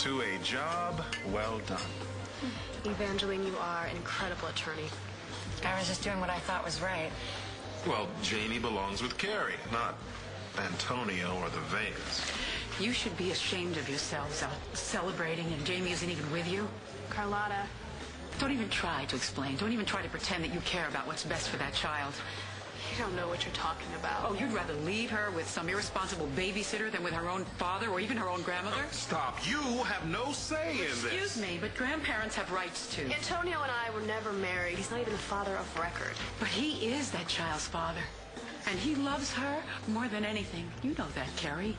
to a job well done. Evangeline, you are an incredible attorney. I was just doing what I thought was right. Well, Jamie belongs with Carrie, not Antonio or the Vegas. You should be ashamed of yourselves out celebrating and Jamie isn't even with you. Carlotta. Don't even try to explain. Don't even try to pretend that you care about what's best for that child. You don't know what you're talking about. Oh, you'd rather leave her with some irresponsible babysitter than with her own father or even her own grandmother? Stop. You have no say in this. Excuse me, but grandparents have rights too. Antonio and I were never married. He's not even the father of record. But he is that child's father. And he loves her more than anything. You know that, Carrie.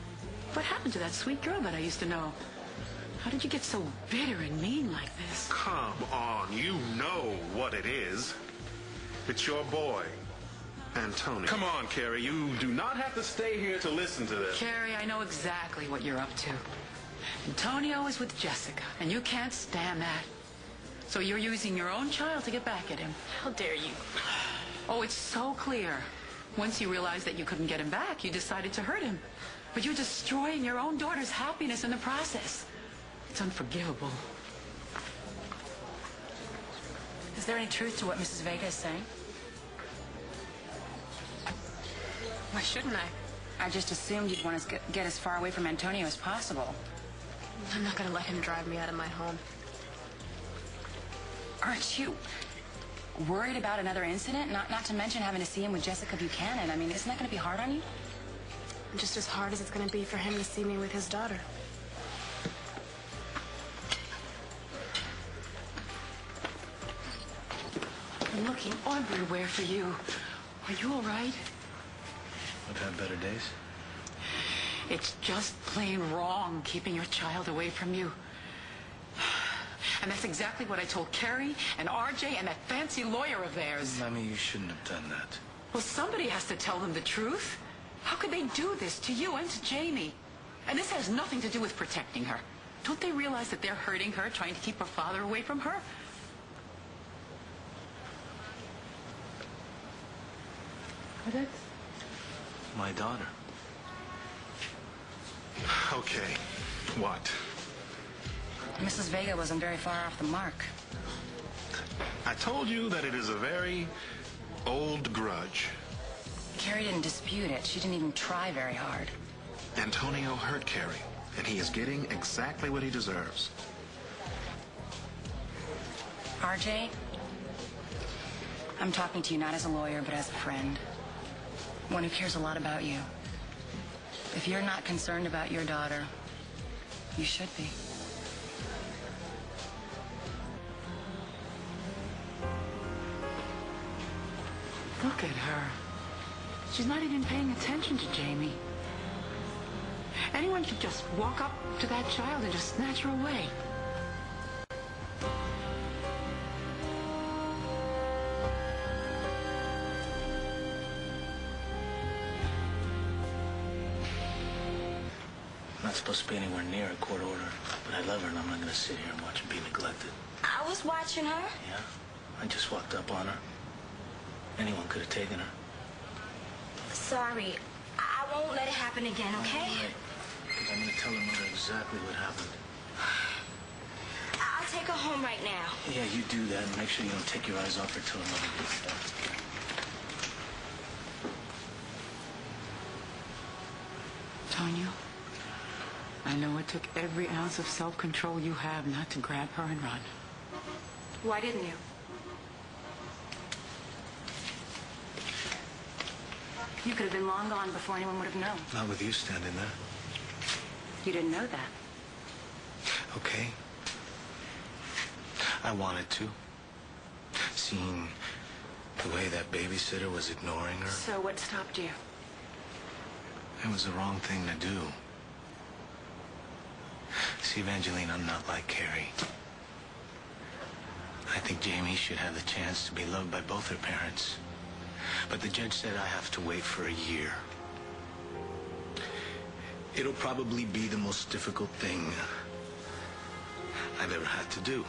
What happened to that sweet girl that I used to know? How did you get so bitter and mean like this? Come on. You know what it is. It's your boy, Antonio. Come on, Carrie. You do not have to stay here to listen to this. Carrie, I know exactly what you're up to. Antonio is with Jessica, and you can't stand that. So you're using your own child to get back at him. How dare you? Oh, it's so clear. Once you realized that you couldn't get him back, you decided to hurt him. But you're destroying your own daughter's happiness in the process. It's unforgivable. Is there any truth to what Mrs. Vega is saying? Why shouldn't I? I just assumed you'd want to get as far away from Antonio as possible. I'm not going to let him drive me out of my home. Aren't you worried about another incident? Not to mention having to see him with Jessica Buchanan. I mean, isn't that going to be hard on you? Just as hard as it's going to be for him to see me with his daughter. I'm looking everywhere for you. Are you all right? I've had better days. It's just plain wrong keeping your child away from you. And that's exactly what I told Carrie and RJ and that fancy lawyer of theirs. Mommy, you shouldn't have done that. Well, somebody has to tell them the truth. How could they do this to you and to Jamie? And this has nothing to do with protecting her. Don't they realize that they're hurting her, trying to keep her father away from her? But that's My daughter. Okay. What? Mrs. Vega wasn't very far off the mark. I told you that it is a very old grudge. Carrie didn't dispute it. She didn't even try very hard. Antonio hurt Carrie, and he is getting exactly what he deserves. RJ, I'm talking to you not as a lawyer, but as a friend. One who cares a lot about you. If you're not concerned about your daughter, you should be. Look at her. She's not even paying attention to Jamie. Anyone could just walk up to that child and just snatch her away. I'm not supposed to be anywhere near a court order, but I love her and I'm not going to sit here and watch her be neglected. I was watching her. Yeah? I just walked up on her. Anyone could have taken her. Sorry. I won't let it happen again, okay? All right. I'm going to tell her mother exactly what happened. I'll take her home right now. Yeah, you do that and make sure you don't take your eyes off her till her mother gets there. Tonya, I know it took every ounce of self-control you have not to grab her and run. Why didn't you? You could have been long gone before anyone would have known. Not with you standing there. You didn't know that. Okay. I wanted to. Seeing the way that babysitter was ignoring her. So what stopped you? It was the wrong thing to do. See, Evangeline, I'm not like Carrie. I think Jamie should have the chance to be loved by both her parents. But the judge said I have to wait for a year. It'll probably be the most difficult thing I've ever had to do.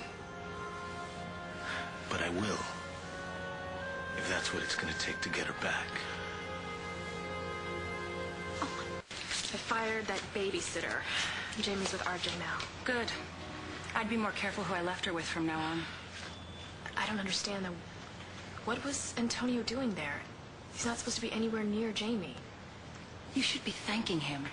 But I will, if that's what it's going to take to get her back. I fired that babysitter. Jamie's with RJ now. Good. I'd be more careful who I left her with from now on. I don't understand, though. What was Antonio doing there? He's not supposed to be anywhere near Jamie. You should be thanking him.